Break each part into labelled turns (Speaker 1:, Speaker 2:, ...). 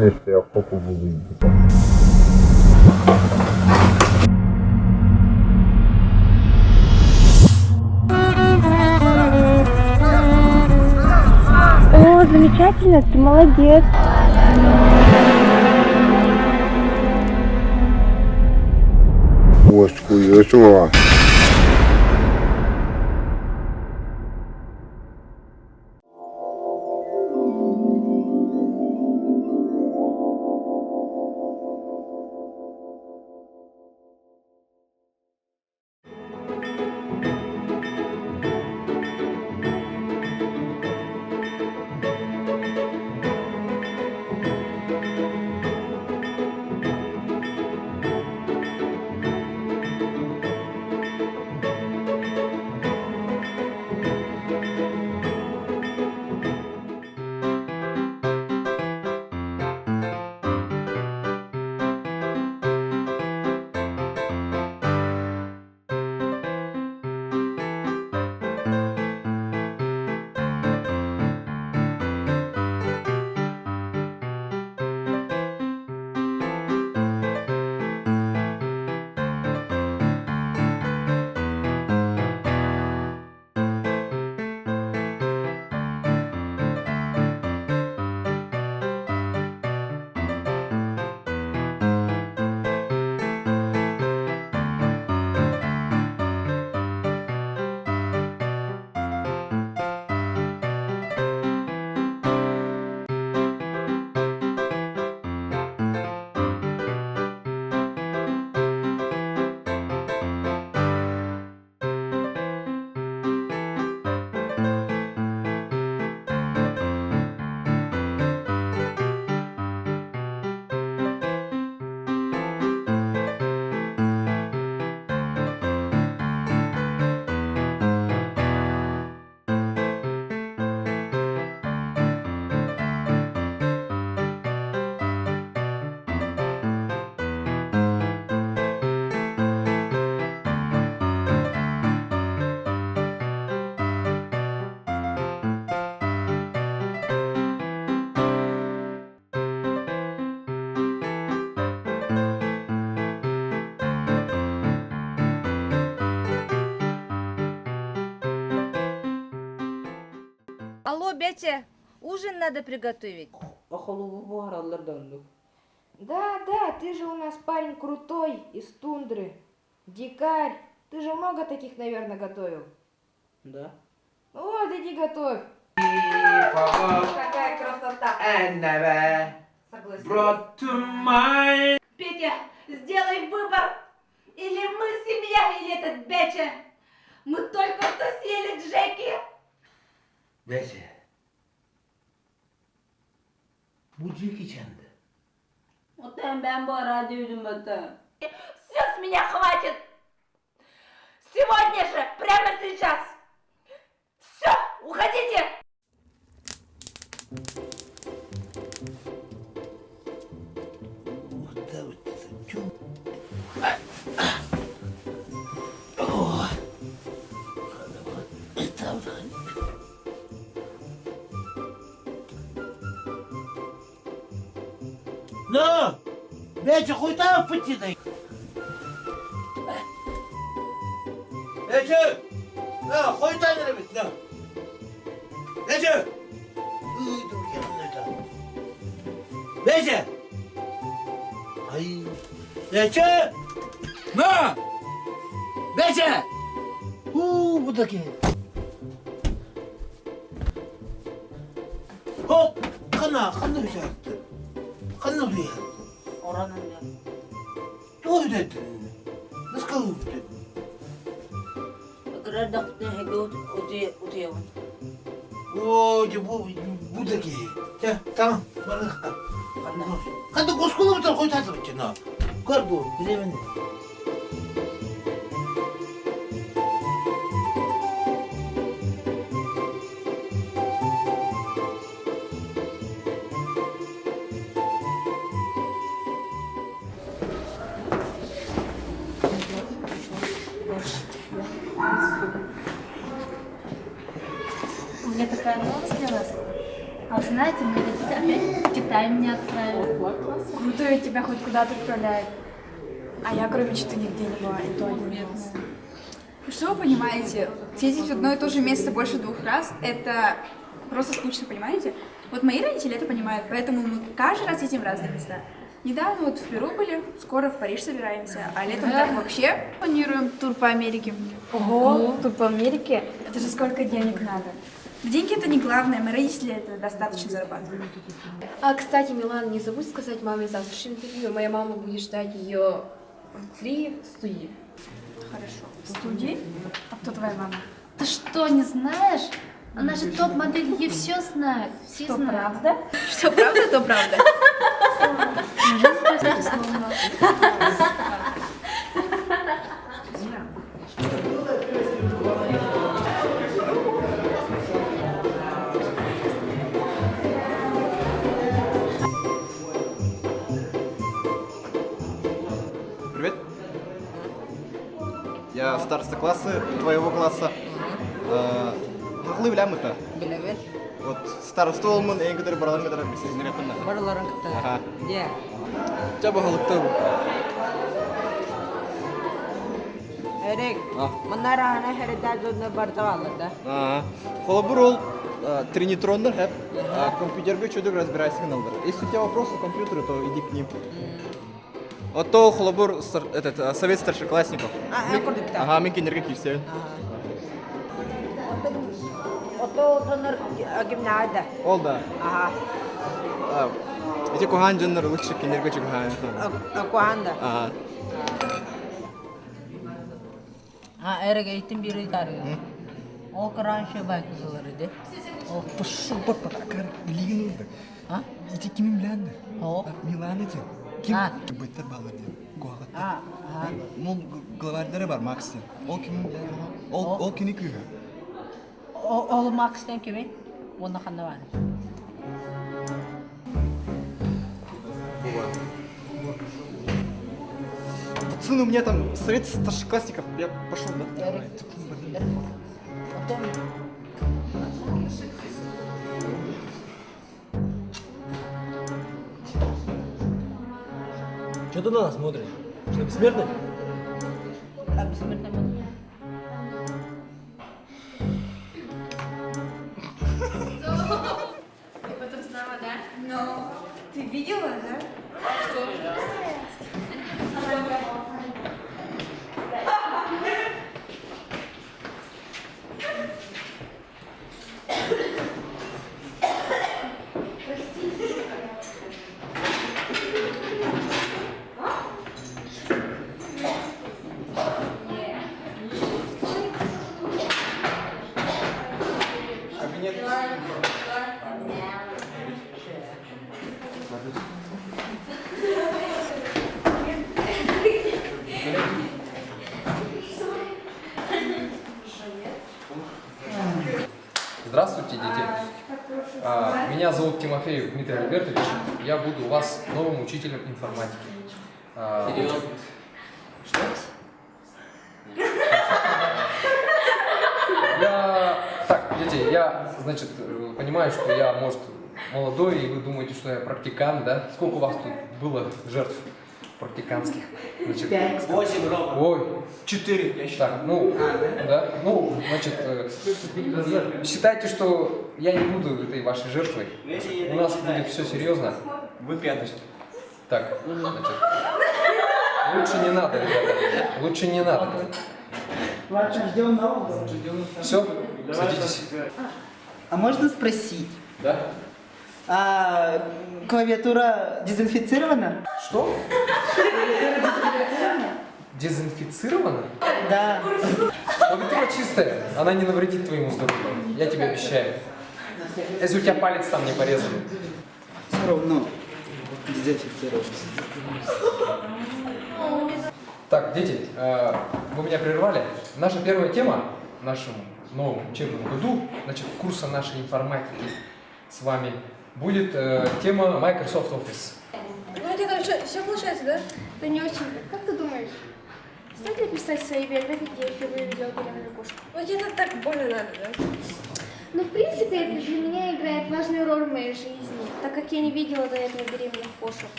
Speaker 1: знали, что я попу буду ебать.
Speaker 2: О, замечательно, ты молодец.
Speaker 1: Господи, что?
Speaker 3: Алло, Бетя, ужин надо приготовить.
Speaker 4: Да, ты же у нас парень крутой, из тундры. Дикарь. Ты же много таких, наверное, готовил.
Speaker 5: Да.
Speaker 4: Вот, иди готовь. Какая красота. Согласен.
Speaker 3: Петя, сделай выбор. Или мы семья, или этот Бетя. Мы только что съели Джеки.
Speaker 5: Бетя. Bu Джеки Чан'dı.
Speaker 3: Оттан ben bu ara duydum это. Все с меня хватит. Сегодня же, прямо сейчас. Все, уходите.
Speaker 5: No! Бетя, хуй там потядай! Бетя! На, хуй там бит, на! Бетя! Dur yanında. Bece! Ay! Bece! Ne? Bece! Bu da kim? Hop! Kana uzattı. Kana uzattı.
Speaker 3: Oranın ya.
Speaker 5: Doğru dedin. Nasıl kavuştun?
Speaker 3: Gradakta hegot utuyor.
Speaker 5: Bu da ki. Ya tamam. Bana kal. Hadi koskulu bir tane koy tatlı için ha. Kar bu. Bilemedim.
Speaker 3: У меня такая новость для вас.
Speaker 6: А вы знаете, мы опять в Китай меня отправили.
Speaker 2: Круто, ведь тебя хоть куда-то отправляют. А я, кроме мечты, нигде не была, и то один раз.
Speaker 7: Что вы понимаете? Съездить в одно и то же место больше 2 раз – это просто скучно, понимаете? Вот мои родители это понимают, поэтому мы каждый раз едем в разные места. Недавно вот в Перу были, скоро в Париж собираемся, а летом так вообще планируем тур по Америке.
Speaker 2: Ого, тут по Америке? Это же сколько денег надо?
Speaker 7: Деньги это не главное, мои родители это достаточно зарабатывают.
Speaker 4: А, кстати, Милан, не забудь сказать маме завтрашнее интервью. Моя мама будет ждать ее в 3 в студии.
Speaker 7: Хорошо.
Speaker 2: В студии? А кто твоя мама?
Speaker 6: Ты что, не знаешь? Она же топ-модель, ее все знают. Все
Speaker 2: Что,
Speaker 6: знают.
Speaker 2: правда?
Speaker 7: Что правда, то правда.
Speaker 8: Привет. Я староста класса, твоего класса. Какой влямы-то?
Speaker 9: Bilemet.
Speaker 8: Вот староста olman en kadar baralar kadar sizin yakında.
Speaker 9: Baraların kıta.
Speaker 8: Aha.
Speaker 9: Yeah.
Speaker 8: Coba halıkta bu.
Speaker 9: Erek.
Speaker 8: Ah.
Speaker 9: Bunlar hana herida zodna bartavalarda.
Speaker 8: Ага. Холобур ол тринитрондар хеп. Компьютерге чудо разбирайся каналдар. Если у тебя вопросы к компьютеру, то иди к ним. Вот то холобур этот совет старшеклассников.
Speaker 9: Курдукта.
Speaker 8: Ага, мен кенерге кирсен.
Speaker 9: Ото тонор гимнада.
Speaker 8: Ол да.
Speaker 9: Ага.
Speaker 8: Эти куханжандар лучше кенерге чугахан.
Speaker 9: Акуанда.
Speaker 8: Ага.
Speaker 9: Ha erek eğitim biri tarıyor. O kıran şey bakıyorlar idi. O
Speaker 10: Пошел пока, Лигин улды.
Speaker 9: Ha?
Speaker 10: Ити кимим лянды.
Speaker 9: О.
Speaker 10: Милан эти. Ким
Speaker 9: А.
Speaker 10: быттар балыр деп. Гуагатта.
Speaker 9: Ha.
Speaker 10: Мол главардары бар Макстен. Ол кимим лянды. Ол кини кыга.
Speaker 9: O Max'ten kimi? Onda kanı var.
Speaker 8: Пацаны, у меня там совет старшеклассников. Я пошел, да?
Speaker 9: Erek. Otom.
Speaker 11: Что ты на нас смотришь? Что, бессмертный?
Speaker 9: А бессмертный мод.
Speaker 7: Ты об этом знала, да? Но ты видела, да?
Speaker 12: Здравствуйте, дети. Меня зовут Тимофеев Дмитрий Альбертович. Я буду у вас новым учителем информатики. Серьезно? Что? Так, дети, я, значит, понимаю, что я, может, молодой, и вы думаете, что я практикант, да? Сколько у вас тут было жертв практиканских?
Speaker 5: 5, 8 ровно.
Speaker 12: Ой.
Speaker 5: 4, я считаю.
Speaker 12: Так, ну, да, ну, значит, считайте, что я не буду этой вашей жертвой. У нас будет все серьезно.
Speaker 5: Вы пяточки.
Speaker 12: Так, значит, лучше не надо, ребята, лучше не надо. Все, садитесь.
Speaker 13: А можно спросить?
Speaker 12: Да?
Speaker 13: А клавиатура дезинфицирована?
Speaker 12: Что? Дезинфицирована?
Speaker 13: Да.
Speaker 12: Клавиатура чистая, она не навредит твоему здоровью, я тебе обещаю. Если у тебя палец там не порезан.
Speaker 13: Все равно дезинфицирована.
Speaker 12: Так, дети, вы меня прервали. Наша первая тема в нашем новом учебном году, значит, курса нашей информатики с вами будет тема Microsoft Office.
Speaker 2: Ну, у тебя там все получается, да?
Speaker 6: Да не очень. Как ты думаешь? Стоит ли писать свои биографии, где я впервые видела беременную кошку?
Speaker 2: Ну, тебе это так больно надо, да?
Speaker 14: Ну, в принципе, это для меня играет важную роль в моей жизни, так как я не видела до этого беременных кошек.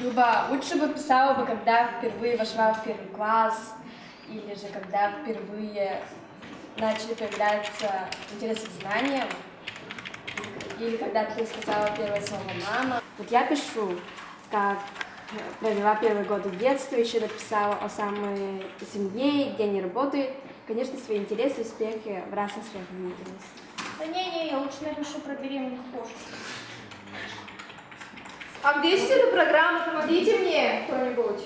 Speaker 2: Люба, лучше бы писала бы, когда впервые вошла в первый класс, или же когда впервые начали появляться интересы к знаниям, или когда ты сказала первое слово «мама». Вот я пишу, как провела первые годы детства, еще написала о самой семье, где они работают, конечно, свои интересы и успехи в разных сферах деятельности.
Speaker 14: Да не, я лучше напишу про беременных кошек.
Speaker 4: А где есть эта программа? Помогите мне кто-нибудь.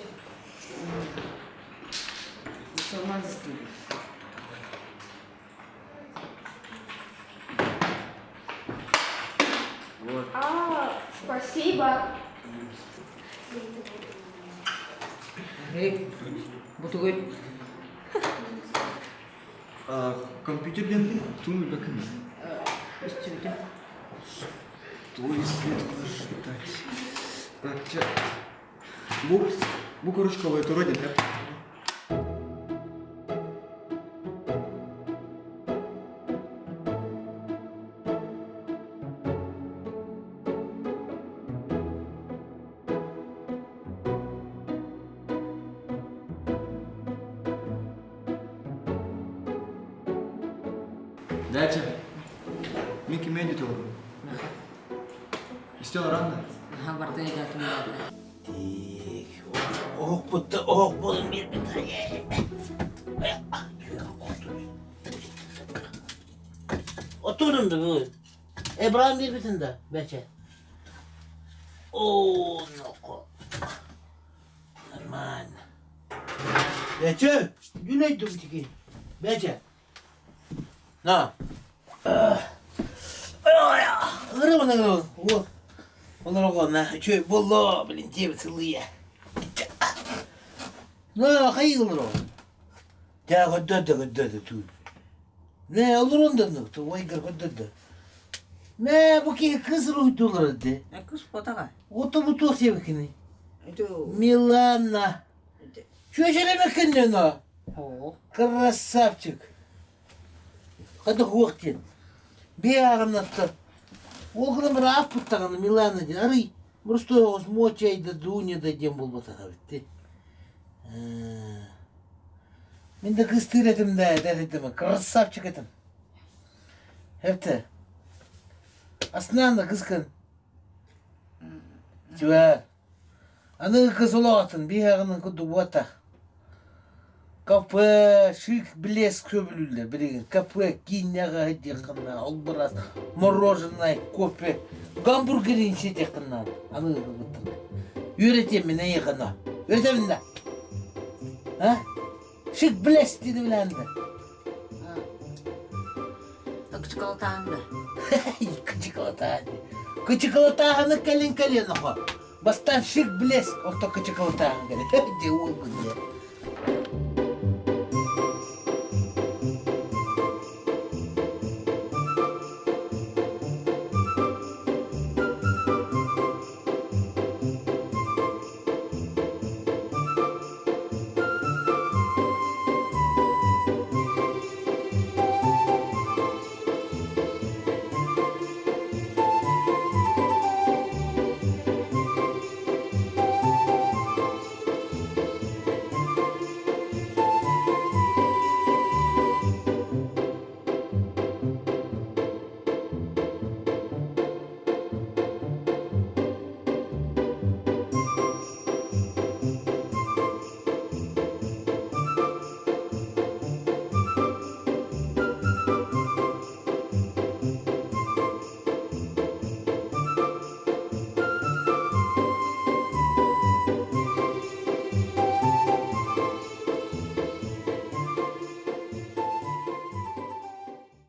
Speaker 5: Вот.
Speaker 4: Спасибо.
Speaker 9: Эй, бутылой.
Speaker 10: Компьютерлерді тумыл бәкін.
Speaker 9: Үстінде.
Speaker 10: Твой свет ждать. Так, bu корочковый это родин, да? Дядя, Микки Медведев. İstiyor Randa.
Speaker 9: Хабарда айтатын болады.
Speaker 5: Оқ болын бермеді. Отырдым да бұл. Эбрам бербетін да, бәче. О, ноқо. Нормально. Бәче, юнайды бұтеке. Бәче. На. Ғырымына ғырым. Onlar oğlanlar çöy bollo bilin cebi sıllıya. Ne hayırlı o? Ya gıddadı tu. Ne olur ondan nokta vay gıddadı. Ne bu ki kız ruhtular de.
Speaker 9: Kız potağa.
Speaker 5: Oto bu tuh sevkini.
Speaker 9: Это...
Speaker 5: Milana. Çöşele mekanne no. Красавчик. Hadi huaktin. Bir ağırnattı. Ол күні бір ақ бұттағаны Милана де, арый, бұрыстой оғыз мочайды, дуне да дем бол батаға бітті. Мен де қыз түйретім да, дәдетімі, красавчик етім. Әпті, астынан қыз кін. Тюә, аны қыз олағатын, бейағының күді бұата. Кафе, шик, блеск көбілілді, біреген. Кафе, киняға әдек қына, албырас, мороженое, кофе, гамбургерин сетек қына. Аны бұттың. Үйретем мен әйе қына. Үйретемін да. Шик, блеск деді біләнді.
Speaker 9: Кычкалтаңды.
Speaker 5: Кычкалтаңды. Кычкалтағаны кәлен-кәлен оға. Бастан шик, блеск, оқты кычкалтағын кәлен. Де ол күнде.